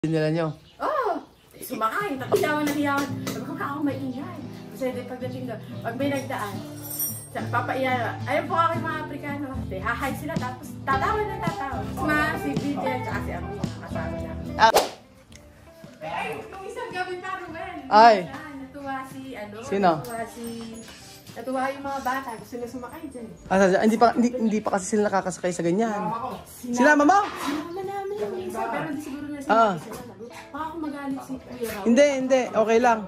Nila nyo? Oo! Sumakay, hiyawan na hiyawan. Sabi ko, ako maingay. Kasi pagdating doon, pag may nagdaan, papaiyan, ayun po aking mga Aprikano. Hahay sila, tapos tatawa na tatawa. Si Vidya, tsaka si Ami, kasama na. Ay, nung isang gabi pa, Ruben. Ay! Natuwa si, Sino? Natuwa yung mga bata. Gusto na sumakay dyan. Hindi pa kasi sila nakakasakay sa ganyan. Sinama mo? Sinama namin yung isa, pero hindi siguro na sila. Baka ako magalit si Kuya Raul. Hindi. Okay lang.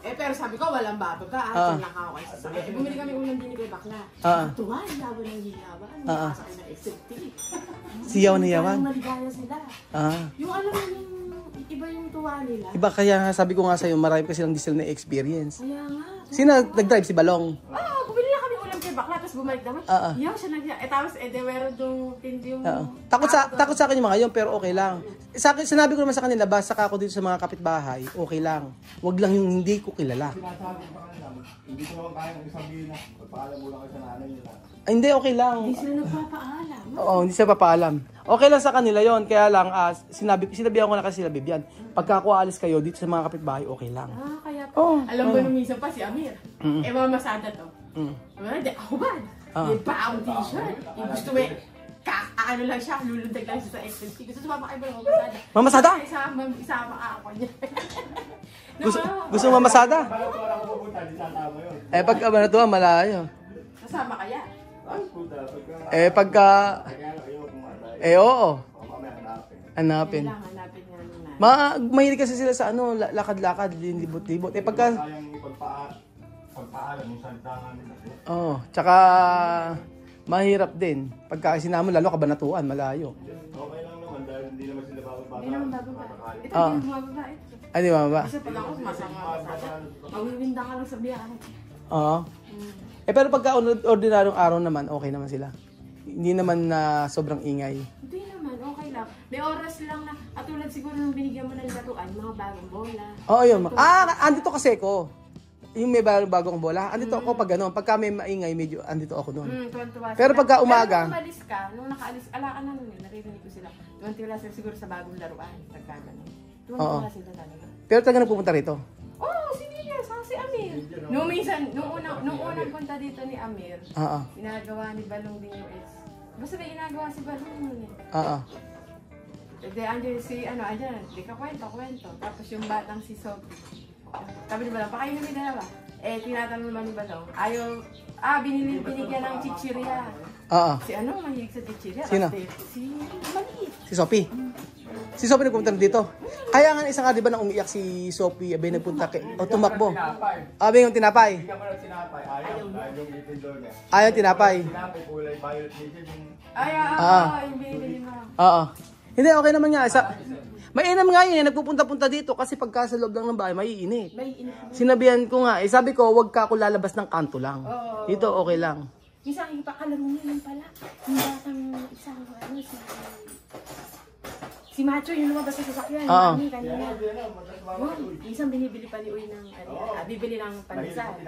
Pero sabi ko, walang bababa. Diyan lang ako kayo sasakay. Bumili kami ulang din kay Bakla. Tuwa, hiyawan ng hiyawan. Nakasakay ng XLT. Siyaw na hiyawan? Parang maligaya sila. Yung alam mo yung iba yung tuwa nila. Iba kaya sabi ko nga sa'yo, marami kasi lang di sila na-experience. Kaya nga. Sino nag-drive? Si Balong? Bumili lang kami ulam kay Bakla, tapos bumalik naman. Yaw siya nagyaya. Tapos meron dong tindi yung... Takot sa akin yung mga yun, pero okay lang. Sinabi ko naman sa kanila, basta ako dito sa mga kapitbahay, okay lang. Huwag lang yung hindi ko kilala. Hindi ko naman kaya sabihin na pagpaalam mo lang kayo sa nanay nila. Hindi, okay lang. Hindi sila nagpapaalam. Oo, hindi sila papaalam. Okay lang sa kanila yon, kaya lang, sinabihan ko na kasi sila, Bibian, pagka ako aalis kayo dito sa mga kapitbahay, okay lang. Kaya pa. Alam mo nung minsan pa si Amir. Mamasada to. Hindi, ako ba? Yung baong t-shirt. Yung gusto mo ano lang siya, lulundag lang siya sa XLT. Gusto sumama kayo ba ng mamasada? Mamasada? Isama ako niya. Gusto mo mamasada? Bago ko ako pupunta, di sasama yun. Pag abanatuan, malayo. Kasama kaya? Ay, puta. Pagka... Oo. Mamaya Hanapin. Hanapin nga nung Mahilig kasi sila sa lakad-lakad, libot-libot. Pagka... Sayang pagpaalam yung salita nila. Oo, tsaka... mahirap din. Pagka sinama, lalo kabanatuan, malayo. Okay lang naman dahil hindi naman sila bababa. Hindi naman bababa. Ito, hindi bumababa ito. Ay, di ba? Kasi pag ako sumasama masada, mawiwinda ka lang sa biyahe. Oo. Pero pagka ordinaryong araw naman, okay naman sila. Hindi naman na sobrang ingay. Hindi naman, okay lang. May oras lang na, at tulad siguro nung binigyan mo ng latuan, mga bagong bola. Oo, yun. Andito kasi ko. Yung may bagong bola, andito ako pag gano'n. Pagka may maingay, medyo andito ako doon. Pero pagka umaga... Pero nung umalis ka, nung nakaalis, ala ka na nun naririnig ko sila. Tuwan-tuwa sila siguro sa bagong laruan, pagka gano'n. Tuwan-tuwa sila talaga. Pero taga nagpupunta rito? Oo, si Mia, si Amir. Nung minsan, nung unang punta dito ni Amir, ginagawa ni Balong din yung ex. Basta may ginagawa si Balong nun eh. Andyan andyan, di ka kwento. Tapos yung batang si Sophie. Sabi ni Balong, pakainin mo dalawa. Tinatanong naman ni Balong, binigyan ng chichirya. Si mahilig sa chichirya? Sino? Si Maliit. Si Sophie. Si Sophie nagpunta dito. Kaya nga isa nga di ba nang umiyak si Sophie, nagpunta tumakbo. Yung tinapay. Hindi ka pa nagsinapay. Ayaw yung itindor niya. Ayaw tinapay. Tinapay, kulay violet medium. Yung binili mo. Hindi, okay naman nga. Mainam nga yun, nagpupunta-punta dito kasi pagka sa loob lang ng bahay, maiinit. Sinabihan ko nga, sabi ko, huwag ka ako lalabas ng kanto lang. Dito, okay lang. Isang ipakalaro mo yun pala. Yung batang si Macho, yung lumabas sa sasakyan. Mami, kanina. Isang binibili pa ni Uy ng, bibili ng panisan.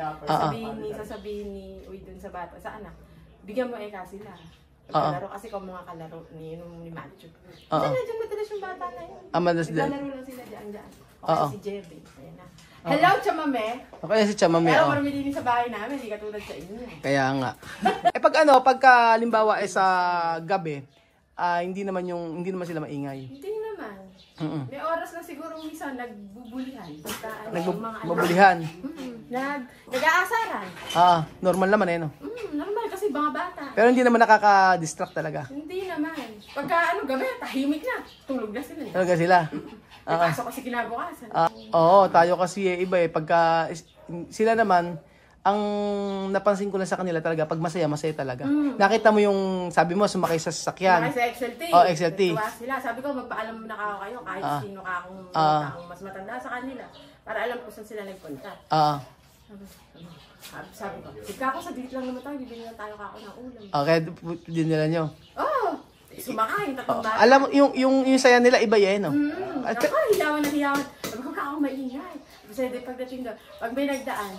Sasabihin ni Uy dun sa bata, sa anak, bigyan mo sila. Kalaro kasi kung mga kalaro ni Macho. Diyan madalas yung bata na yun. Madalas din. Naglalaro lang sila dyan. Okay, si Jerry. Hello, Chamame. Okay, si Chamame. Pero marami din sa bahay namin, hindi katulad sa inyo. Kaya nga. Pagka limbawa sa gabi, hindi naman sila maingay. Hindi naman. May oras na siguro minsan nagbubulihan. Nagbubulihan. Nag-aasaran. Normal naman no? Normal kasi mga bata. Pero hindi naman nakaka-distract talaga. Hindi naman. Pagka gabi, tahimik na. Tulog na sila. Talaga sila. Pasok kasi kinabukasan. Oo, tayo kasi iba pagka sila naman, ang napansin ko lang sa kanila talaga, pag masaya talaga. Nakita mo yung, sabi mo, sumakay sa sasakyan. Sumakay sa XLT. XLT. Tuwa sila. Sabi ko, magpaalam na kayo kahit sino ka akong mas matanda sa kanila. Para alam ko saan sila nagpunta. Sabi ko, ika ako sa date lang naman tayo, bibili lang tayo kako ng ulam. Okay, dinila nyo. Sumakay, tatlong bata. Alam mo, yung saya nila, iba no? Ako, hiyawan na hiyawan. Sabi ko, ako maingay. Kasi pagdating doon, pag may nagdaan,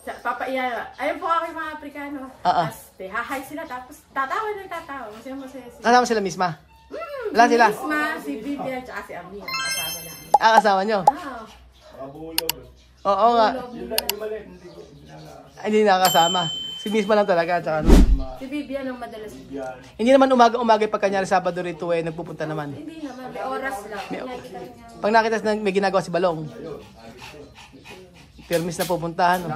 papaiyan, ayun po aking mga Aprikano. Hahay sila, tapos tatawa na tatawa. Masaya sila. Alam mo sila misma? Wala sila? Si Misma, si Vivian, tsaka si Amir. Kasama na. Kasama nyo? Oo. Makabulog. Oo nga. Yung mali, hindi ko pinala. Hindi nakakasama. Si Misma lang talaga. Tsaka, Si Vivian ang madalas. hindi naman umaga-umaga pag kanyari Sabado rito nagpupunta naman. Hindi naman, may oras lang. Pag nakita na may ginagawa si Balong. Permis na pupuntahan.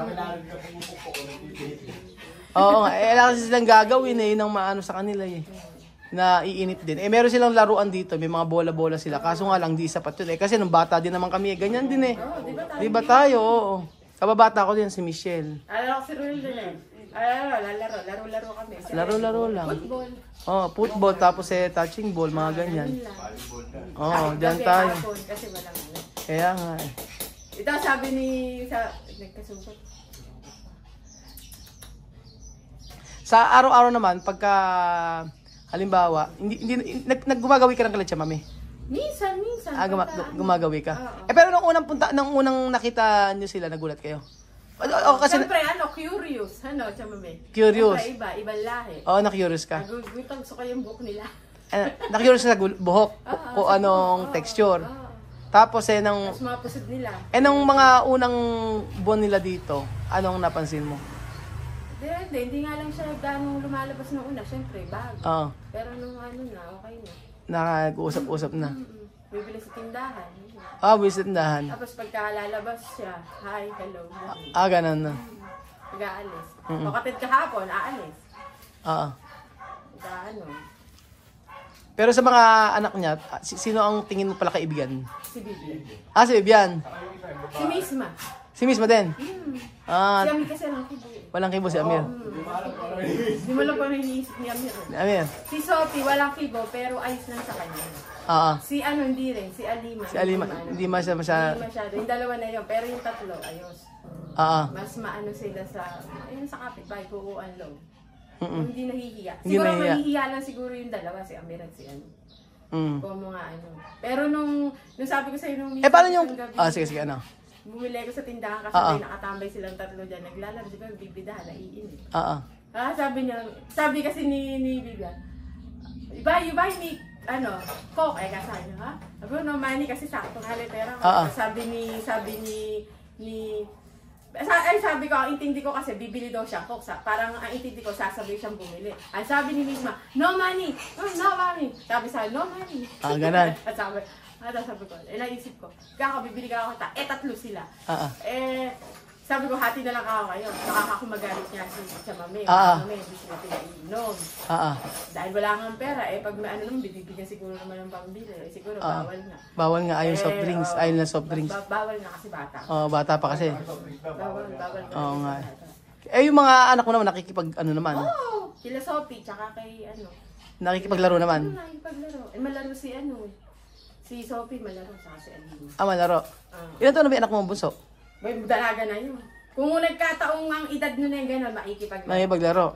Oo nga. Alam kasi silang gagawin yun ang maano sa kanila na iinit din. Meron silang laruan dito, may mga bola-bola sila. Kaso nga lang, di sapat yun. Kasi nung bata din naman kami, ganyan din Di ba tayo? Oo. Kababata ko din, si Michelle. Alam ko si Ruel din laro kami. Laro-laro lang. Football. Football, tapos touching ball, mga ganyan. Diyan tayo. Kasi walang Kaya nga Ito sabi ni nagkasugot. Sa araw-araw naman, pagka halimbawa, hindi naggumagawi ka ng kalatsa, mami? Minsan. Gumagawi ka? Pero nung unang nakita niyo sila, nagulat kayo? Kasi siyempre, curious. Chamame? Curious? Siyempre, ibang lahi. Oo, na-curious ka? Nagugutang ko yung buhok nila. Na-curious ka sa buhok? Kung anong texture? Tapos nung... Tapos mga pusod nila. Nung mga unang buwan nila dito, anong napansin mo? Hindi nga lang siya ganong lumalabas nung una. Siyempre, bago. Oo. Pero nung okay na. Nag-uusap-usap na. Bibili sa tindahan. Bibili sa tindahan. Tapos pagka lalabas siya, hi, hello. Ganun na. Pag-aalis. Kapatid kahapon, aalis. Oo. Ano. Pero sa mga anak niya, sino ang tingin mo pala kaibigan? Si Vivian. Si Vivian. Si Misma. Si Misma din? Si Amir kasi lang kibo. Walang kibo si Amir. Hindi mo lang pa iniisip ni Amir. Amir. Si Sophie, walang kibo, pero ayos lang sa kanya. Si hindi rin, si Alima. Si Alima, hindi masyado. Yung dalawa na yun, pero yung tatlo, ayos. Mas maano sila sa kapitbahay, kukuan low. Hindi nahihiya. Siguro nahihiya lang siguro yung dalawa, si Amir at si Kung mga Pero nung sabi ko sa'yo nung paano yung... Sige, ano? Bumili ko sa tindahan kasi nakatambay silang tatlo dyan. Naglalaro, di ba, bigbidahan, naiinit. Sabi kasi ni Vivian, iba ni, Coke, kasabi niya, ha? Sabi ko, no, money kasi sakto nga litera. Sabi ko, ang intindi ko kasi, bibili daw siya Coke. Parang ang intindi ko, sasabi siyang bumili. Ang sabi ni Misma, no money! No money! Sabi sa no money. Ganun. At sabi ko, naisip ko, bibili ka ako, tatlo sila. Sabi ko, hati na lang ako ngayon. Nakakakumagalit niya si Chamame. Hindi sila pinaiinom. Dahil wala nga pera, pag may naman, bibigyan siguro naman ng pambili. Siguro, bawal nga. Bawal nga, ayaw soft drinks. Ayaw na soft drinks. Bawal nga kasi bata. Bata pa kasi. Bawal nga. Oo nga. Yung mga anak mo naman, nakikipag naman? Sila Sophie, tsaka kay Nakikipaglaro naman? Nakikipaglaro. Malaro si si Sophie, malaro sa si Alina. Malaro. Ilan taon na ba yung anak mo bunso? Dalaga na yun. Kung nagkataong ang edad nyo na yung gano'n, makikipaglaro. Nakikipaglaro.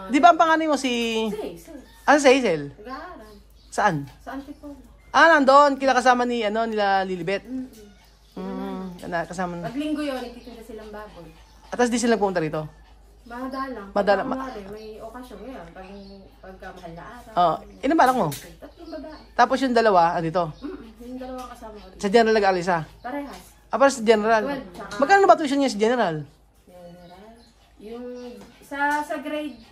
Di ba ang panganay mo si... Hazel. Si Hazel? Nag-aaral. Saan? Sa Antipolo. Nandun. Kasama nila Lilibet. Kasama na. Paglinggo yun, nagtitinda silang baboy. At di sila pumunta rito? Madalang. May okasyon ngayon. Pagka mahal na araw. Ilan ba anak mo? 3 babae. Tapos yung dalawa, dito? Yung dalawang kasama ko. Sa General nag-alisa? Parehas. Para sa General? Magkano ba tuition niya sa General? Yung sa grade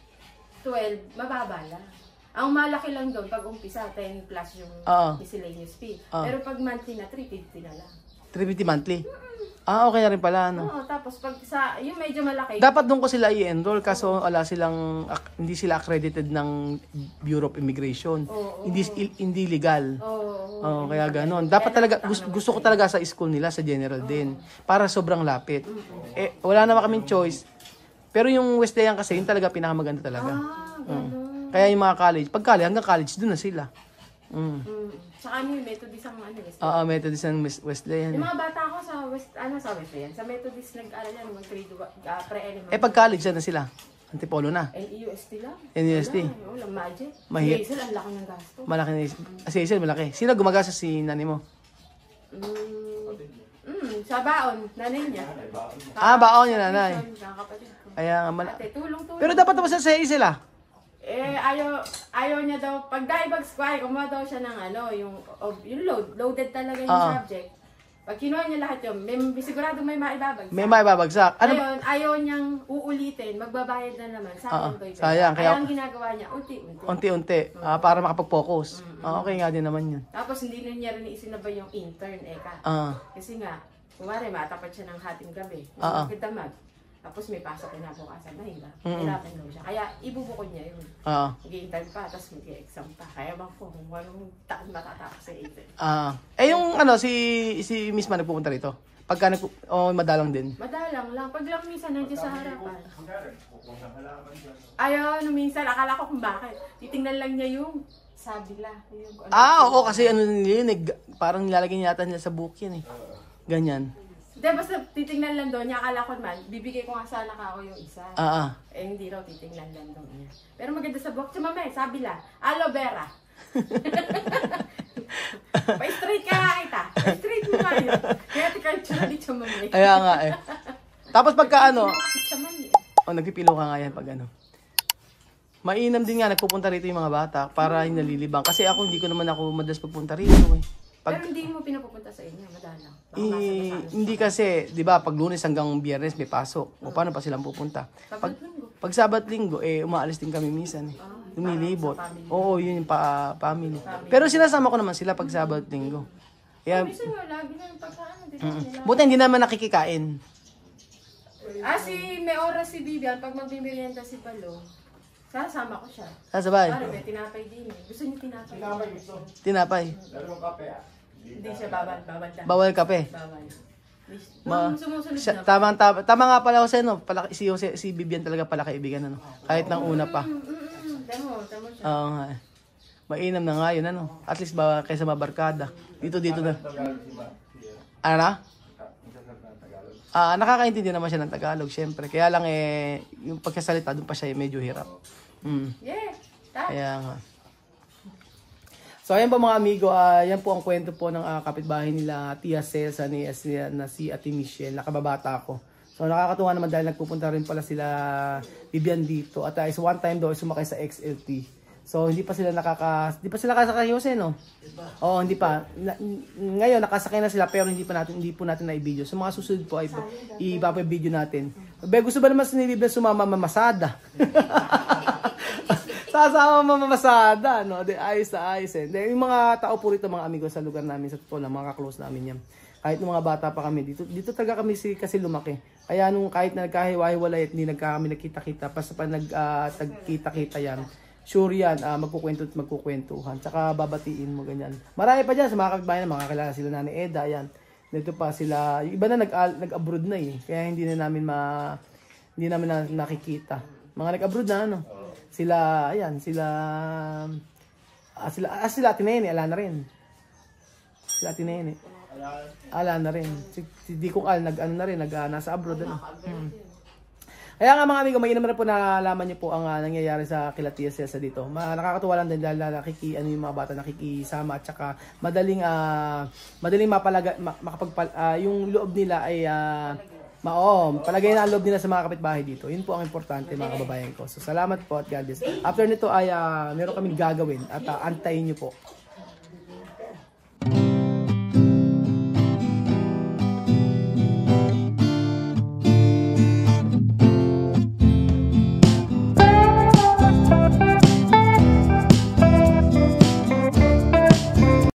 12, mababa lang. Ang malaki lang doon, pag umpisa, 10 plus yung miscellaneous fee. Pero pag monthly na, 350 na lang. 350 monthly? Okay na rin pala, no? Tapos pag yung medyo malaki. Dapat doon ko sila i-enroll kaso hindi sila accredited ng Bureau of Immigration. Hindi legal. Kaya gano'n. Dapat talaga, gusto ko talaga sa school nila, sa General din. Para sobrang lapit. Wala naman kaming choice. Pero yung Wesleyan kasi, yun talaga pinakamaganda talaga. Kaya yung mga college, hanggang college, doon na sila. Saka yung Methodist ang Wesleyan. Methodist ang Wesleyan. Yung mga bata ko sa Wesleyan, sa Methodist nag-aral yan, pre-elementary. Pag college na sila, Antipolo na. NUST lang. NUST. Walang budget. Mahirap. Si Hazel, ang laki ng gasto. Malaki na si Hazel, malaki. Sino gumagasa si nanay mo? Sa baon, nanay niya. Baon niya nanay. Kapatid ko. Kaya nga Tulong-tulong. Pero dapat naman sa Hazel ayaw niya daw, pag diebags ko ay, kumuha daw siya ng yung loaded talaga yung subject. Pag kinuha niya lahat yun, sigurado may maibabagsak. May maibabagsak. Ayun, ayaw niyang uulitin, magbabayad na naman. Sayang. Kaya ang ginagawa niya, unti-unti. Unti-unti, para makapag-focus. Okay nga din naman yun. Tapos hindi na niya rin isinabay yung intern, Kasi nga, kumari, matapat siya ng hating gabi. Magdamag. Tapos may pasok na bukasan na iba. Hirapan daw siya. Kaya ibubukod niya yun. Mag-i-intern pa, tapos mag-i-exam pa. Kaya bang po, kung anong taon matatapos sa intern. Yung si Miss Man nagpupunta rito? Pagka madalang din? Madalang lang. Pag lang minsan nandiyan sa harapan. Ayaw, minsan, akala ko kung bakit. Titingnan lang niya yung sabila. Oo, kasi parang nilalagay niya yata nila sa book yan Ganyan. Hindi, basta titingnan lang doon niya. Akala ko man, bibigay ko nga sana ako yung isa. Hindi raw titingnan lang doon niya. Pero maganda sa book. Mamay, sabi lang, aloe vera. Pa-straight ka nga kita. Pa-straight mo nga yun. Kaya tika dito mamay. Kaya nga Tapos pagka nagpipilo ka nga yan pag Mainam din nga, nagpupunta rito yung mga bata para hindi nalilibang. Kasi hindi ko naman ako madalas pagpunta rito Pero hindi mo pinapupunta sa inyo, madalang. Hindi kasi, di ba, pag Lunes hanggang Biyernes may pasok. O paano pa silang pupunta? Pag Sabat Linggo, umaalis din kami minsan. Lumilibot. Oo, yun yung family. Pero sinasama ko naman sila pag Sabat Linggo. Minsan lagi na yung pagkaan. Buti hindi naman nakikikain. May oras si Vivian, pag magbibirienta si Palo, sasama ko siya. Sasabay? May tinapay din Gusto niya tinapay. Tinapay? Dalawang kape Hindi siya bawal. Bawal kape? Bawal. Sumusunod na. Tama nga pala si Vivian talaga pala kaibigan kahit nang una pa. Tamo siya. Oo nga Mainam na nga yun At least kaysa mabarkada. Dito na. Nakakaintindi naman siya ng Tagalog, syempre. Kaya lang yung pagkasalita doon pa siya medyo hirap. Yeah. Kaya nga. So ayan po mga amigo, yan po ang kwento po ng kapitbahay nila Tia Celsa na si Ate Michelle, nakababata ko. So nakakatuwa naman dahil nagpupunta rin pala sila Vivian dito at is one time daw sumakay sa XLT. So hindi pa sila nakasakay Oo, hindi pa. Ngayon nakasakay na sila pero hindi po natin na i-video. So mga susunod po ay i-video natin. Gusto ba naman si Vivian sumama mamasada? Sasama mamamasada, ayos na ayos Yung mga tao po rito, mga amigo sa lugar namin, sa totoo lang, mga ka-close namin yan. Kahit nung mga bata pa kami, dito talaga kami kasi lumaki. Kaya nung kahit na nagkahiwa-hiwalay at hindi kami nagkita-kita, basta pa nagkita-kita yan, sure yan, magkukwentuhan. Tsaka babatiin mo, ganyan. Marami pa dyan sa mga kababayan, makakilala sila Nani Eda, yan. Dito pa sila, yung iba na nag-abroad na Kaya hindi namin nakikita. Mga nag-abroad na sila Tinene, ala na rin. Sila Tinene. Ala na rin. Si Dikong Al, nasa abroad. Kaya nga mga amigo, mainam na po na nalaman niyo po ang nangyayari sa kila Tia Celsa dito. Nakakatuwa lang din dahil yung mga bata nakikisama at saka madaling yung loob nila ay palagay na ang loob nila sa mga kapitbahay dito. Yun po ang importante mga kababayan ko. So salamat po at God bless. After nito ay meron kaming gagawin at antayin niyo po.